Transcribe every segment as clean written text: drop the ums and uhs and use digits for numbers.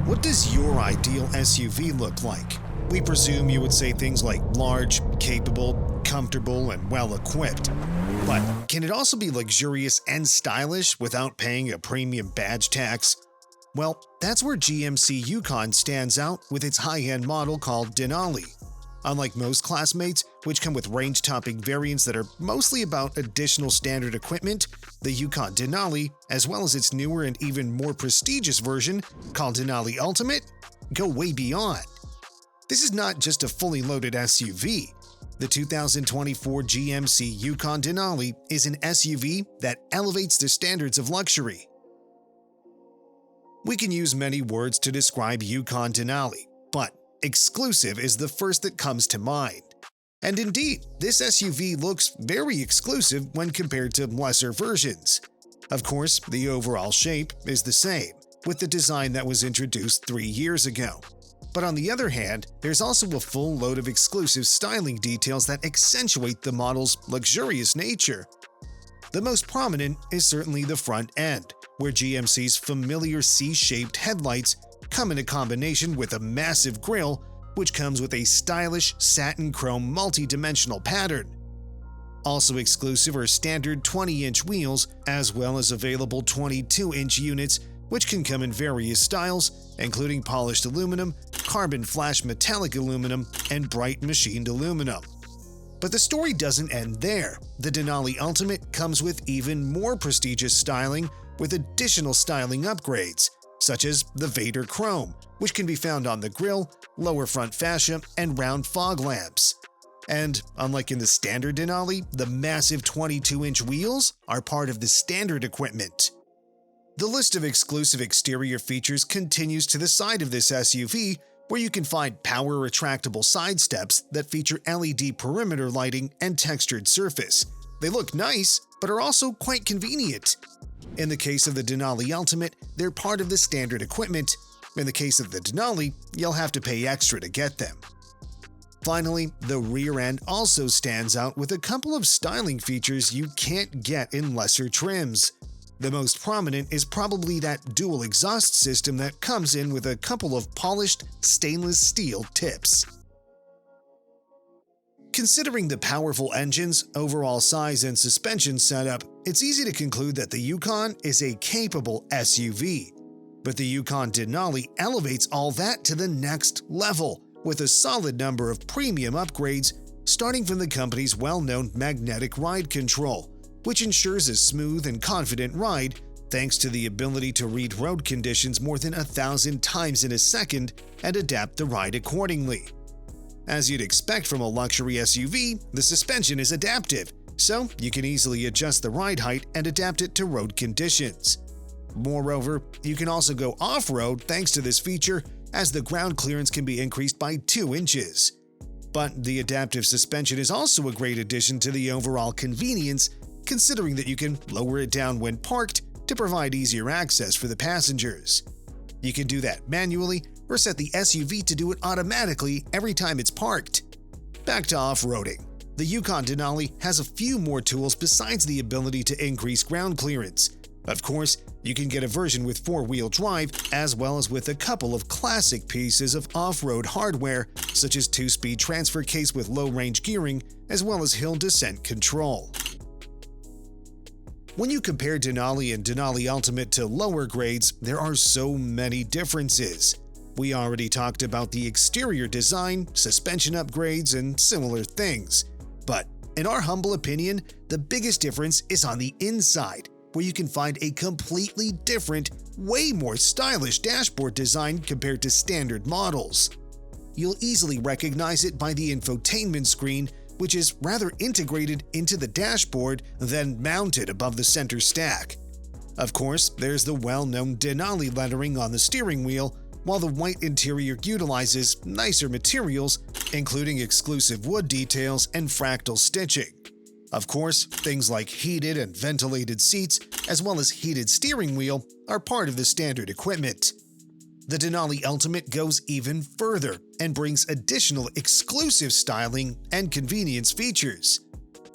What does your ideal SUV look like? We presume you would say things like large, capable, comfortable, and well-equipped. But can it also be luxurious and stylish without paying a premium badge tax? Well, that's where GMC Yukon stands out with its high-end model called Denali. Unlike most classmates, which come with range-topping variants that are mostly about additional standard equipment, the Yukon Denali, as well as its newer and even more prestigious version called Denali Ultimate, go way beyond. This is not just a fully loaded SUV. The 2024 GMC Yukon Denali is an SUV that elevates the standards of luxury. We can use many words to describe Yukon Denali, but exclusive is the first that comes to mind. And indeed, this SUV looks very exclusive when compared to lesser versions. Of course, the overall shape is the same, with the design that was introduced 3 years ago. But on the other hand, there's also a full load of exclusive styling details that accentuate the model's luxurious nature. The most prominent is certainly the front end, where GMC's familiar C-shaped headlights come in a combination with a massive grille, which comes with a stylish satin chrome multi-dimensional pattern. Also exclusive are standard 20-inch wheels, as well as available 22-inch units, which can come in various styles, including polished aluminum, carbon flash metallic aluminum, and bright machined aluminum. But the story doesn't end there. The Denali Ultimate comes with even more prestigious styling with additional styling upgrades, such as the Vader Chrome, which can be found on the grille, lower front fascia, and round fog lamps. And unlike in the standard Denali, the massive 22-inch wheels are part of the standard equipment. The list of exclusive exterior features continues to the side of this SUV, where you can find power retractable side steps that feature LED perimeter lighting and textured surface. They look nice, but are also quite convenient. In the case of the Denali Ultimate, they're part of the standard equipment. In the case of the Denali, you'll have to pay extra to get them. Finally, the rear end also stands out with a couple of styling features you can't get in lesser trims. The most prominent is probably that dual exhaust system that comes in with a couple of polished stainless steel tips. Considering the powerful engines, overall size, and suspension setup, it's easy to conclude that the Yukon is a capable SUV. But the Yukon Denali elevates all that to the next level, with a solid number of premium upgrades, starting from the company's well-known magnetic ride control, which ensures a smooth and confident ride thanks to the ability to read road conditions more than 1,000 times in a second and adapt the ride accordingly. As you'd expect from a luxury SUV, the suspension is adaptive, so you can easily adjust the ride height and adapt it to road conditions. Moreover, you can also go off-road thanks to this feature, as the ground clearance can be increased by 2 inches. But the adaptive suspension is also a great addition to the overall convenience, considering that you can lower it down when parked to provide easier access for the passengers. You can do that manually or set the SUV to do it automatically every time it's parked. Back to off-roading. The Yukon Denali has a few more tools besides the ability to increase ground clearance. Of course, you can get a version with 4-wheel drive, as well as with a couple of classic pieces of off-road hardware, such as 2-speed transfer case with low-range gearing, as well as hill descent control. When you compare Denali and Denali Ultimate to lower grades, there are so many differences. We already talked about the exterior design, suspension upgrades, and similar things. But in our humble opinion, the biggest difference is on the inside, where you can find a completely different, way more stylish dashboard design compared to standard models. You'll easily recognize it by the infotainment screen, which is rather integrated into the dashboard than mounted above the center stack. Of course, there's the well-known Denali lettering on the steering wheel, while the white interior utilizes nicer materials, including exclusive wood details and fractal stitching. Of course, things like heated and ventilated seats, as well as heated steering wheel, are part of the standard equipment. The Denali Ultimate goes even further and brings additional exclusive styling and convenience features.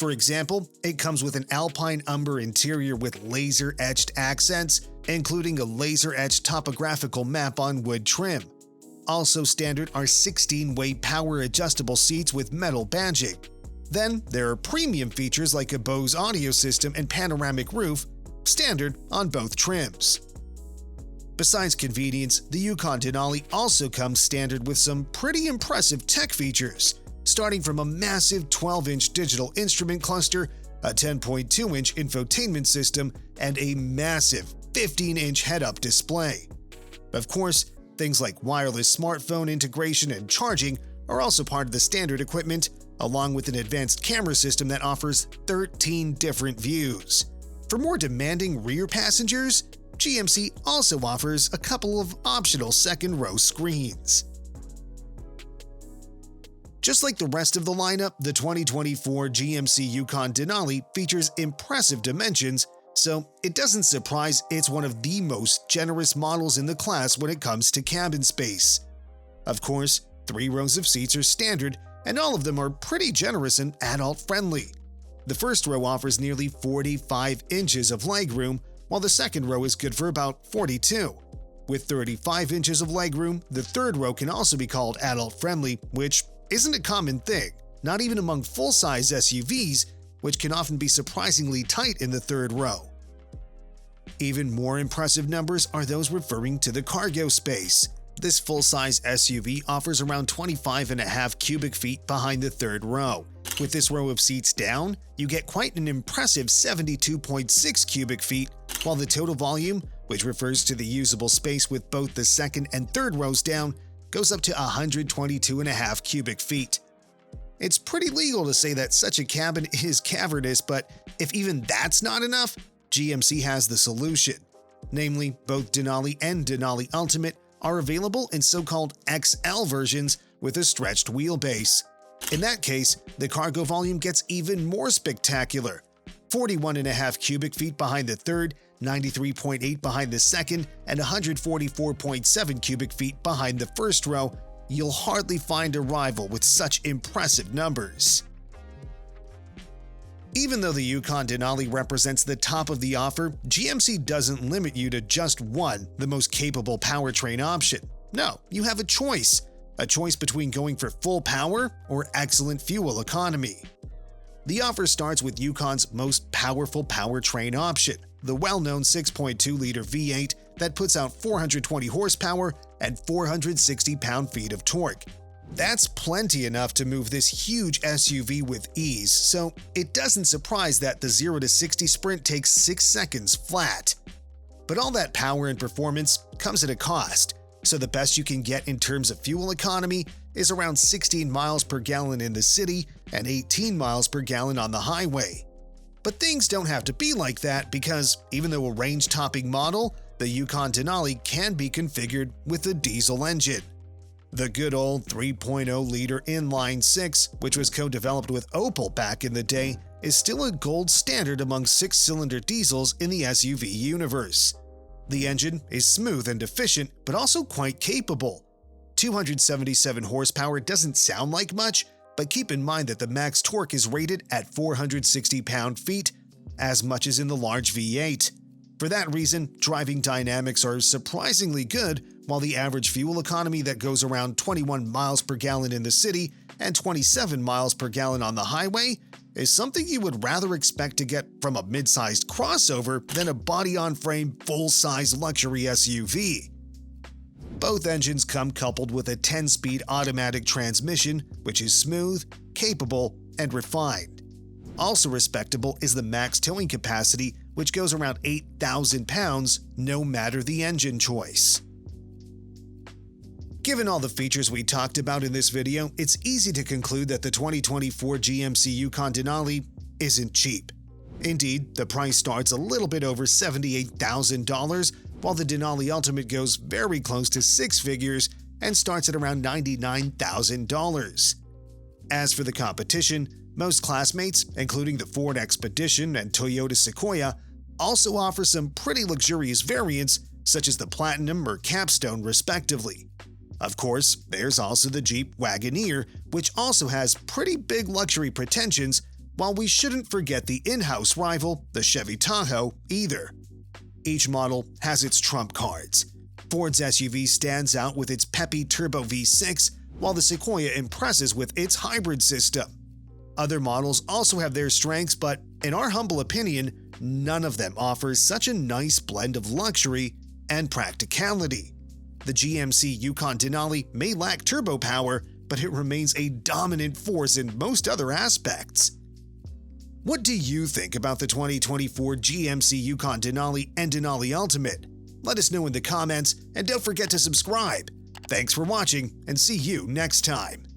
For example, it comes with an alpine umber interior with laser-etched accents, including a laser-etched topographical map on wood trim. Also standard are 16-way power-adjustable seats with metal badging. Then, there are premium features like a Bose audio system and panoramic roof, standard on both trims. Besides convenience, the Yukon Denali also comes standard with some pretty impressive tech features, starting from a massive 12-inch digital instrument cluster, a 10.2-inch infotainment system, and a massive 15-inch head-up display. Of course, things like wireless smartphone integration and charging are also part of the standard equipment, along with an advanced camera system that offers 13 different views. For more demanding rear passengers, GMC also offers a couple of optional second-row screens. Just like the rest of the lineup, the 2024 GMC Yukon Denali features impressive dimensions, so it doesn't surprise it's one of the most generous models in the class when it comes to cabin space. Of course, 3 rows of seats are standard, and all of them are pretty generous and adult-friendly. The first row offers nearly 45 inches of legroom, while the second row is good for about 42. With 35 inches of legroom, the third row can also be called adult-friendly, which isn't a common thing, not even among full-size SUVs, which can often be surprisingly tight in the third row. Even more impressive numbers are those referring to the cargo space. This full-size SUV offers around 25.5 cubic feet behind the third row. With this row of seats down, you get quite an impressive 72.6 cubic feet, while the total volume, which refers to the usable space with both the second and third rows down, goes up to 122.5 cubic feet. It's pretty legal to say that such a cabin is cavernous, but if even that's not enough, GMC has the solution. Namely, both Denali and Denali Ultimate are available in so-called XL versions with a stretched wheelbase. In that case, the cargo volume gets even more spectacular. 41.5 cubic feet behind the third, 93.8 behind the second, and 144.7 cubic feet behind the first row. You'll hardly find a rival with such impressive numbers. Even though the Yukon Denali represents the top of the offer, GMC doesn't limit you to just one, the most capable powertrain option. No, you have a choice between going for full power or excellent fuel economy. The offer starts with Yukon's most powerful powertrain option, the well-known 6.2-liter V8 that puts out 420 horsepower and 460 pound-feet of torque. That's plenty enough to move this huge SUV with ease, so it doesn't surprise that the 0 to 60 sprint takes 6 seconds flat. But all that power and performance comes at a cost, so the best you can get in terms of fuel economy is around 16 miles per gallon in the city and 18 miles per gallon on the highway. But things don't have to be like that because even though a range-topping model, the Yukon Denali can be configured with a diesel engine. The good old 3.0-liter inline-6, which was co-developed with Opel back in the day, is still a gold standard among 6-cylinder diesels in the SUV universe. The engine is smooth and efficient, but also quite capable. 277 horsepower doesn't sound like much, but keep in mind that the max torque is rated at 460 pound-feet, as much as in the large V8. For that reason, driving dynamics are surprisingly good, while the average fuel economy that goes around 21 miles per gallon in the city and 27 miles per gallon on the highway is something you would rather expect to get from a mid-sized crossover than a body-on-frame full-size luxury SUV. Both engines come coupled with a 10-speed automatic transmission, which is smooth, capable, and refined. Also respectable is the max towing capacity, which goes around 8,000 pounds no matter the engine choice. Given all the features we talked about in this video, it's easy to conclude that the 2024 GMC Yukon Denali isn't cheap. Indeed, the price starts a little bit over $78,000, while the Denali Ultimate goes very close to 6 figures and starts at around $99,000. As for the competition, most classmates, including the Ford Expedition and Toyota Sequoia, also offer some pretty luxurious variants such as the Platinum or Capstone respectively. Of course, there's also the Jeep Wagoneer, which also has pretty big luxury pretensions, while we shouldn't forget the in-house rival, the Chevy Tahoe, either. Each model has its trump cards. Ford's SUV stands out with its peppy turbo V6, while the Sequoia impresses with its hybrid system. Other models also have their strengths, but in our humble opinion, none of them offers such a nice blend of luxury and practicality. The GMC Yukon Denali may lack turbo power, but it remains a dominant force in most other aspects. What do you think about the 2024 GMC Yukon Denali and Denali Ultimate? Let us know in the comments, and don't forget to subscribe. Thanks for watching, and see you next time.